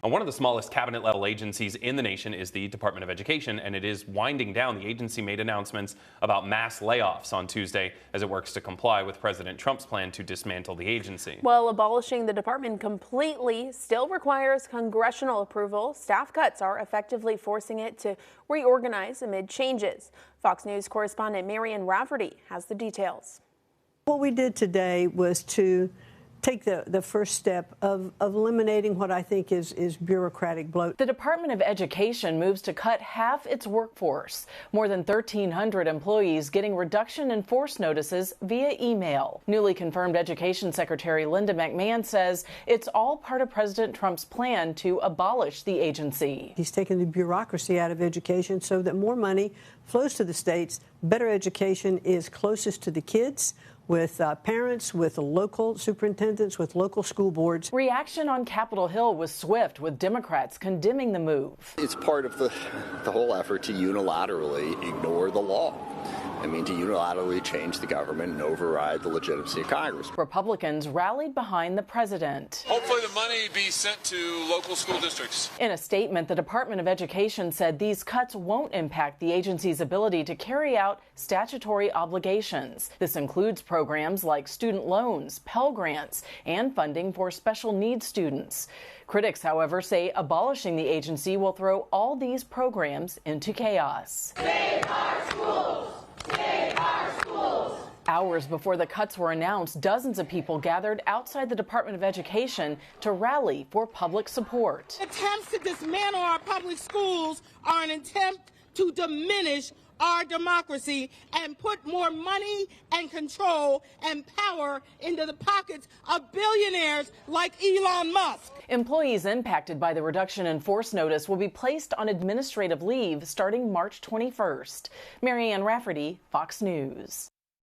One of the smallest cabinet-level agencies in the nation is the Department of Education, and it is winding down. The agency made announcements about mass layoffs on Tuesday as it works to comply with President Trump's plan to dismantle the agency. Well, abolishing the department completely still requires congressional approval. Staff cuts are effectively forcing it to reorganize amid changes. Fox News correspondent Marian Rafferty has the details. What we did today was to take the first step of eliminating what I think is bureaucratic bloat. The Department of Education moves to cut half its workforce. More than 1,300 employees getting reduction in force notices via email. Newly confirmed Education Secretary Linda McMahon says it's all part of President Trump's plan to abolish the agency. He's taken the bureaucracy out of education so that more money flows to the states. Better education is closest to the kids, with parents, with local superintendents, with local school boards. Reaction on Capitol Hill was swift, with Democrats condemning the move. It's part of the whole effort to unilaterally ignore the law. I mean, to unilaterally change the government and override the legitimacy of Congress. Republicans rallied behind the president. Hopefully the money be sent to local school districts. In a statement, the Department of Education said these cuts won't impact the agency's ability to carry out statutory obligations. This includes programs like student loans, Pell Grants, and funding for special needs students. Critics, however, say abolishing the agency will throw all these programs into chaos. Save our schools! Save our schools! Hours before the cuts were announced, dozens of people gathered outside the Department of Education to rally for public support. Attempts to dismantle our public schools are an attempt to diminish our democracy and put more money and control and power into the pockets of billionaires like Elon Musk. Employees impacted by the reduction in force notice will be placed on administrative leave starting March 21st. Marianne Rafferty, Fox News.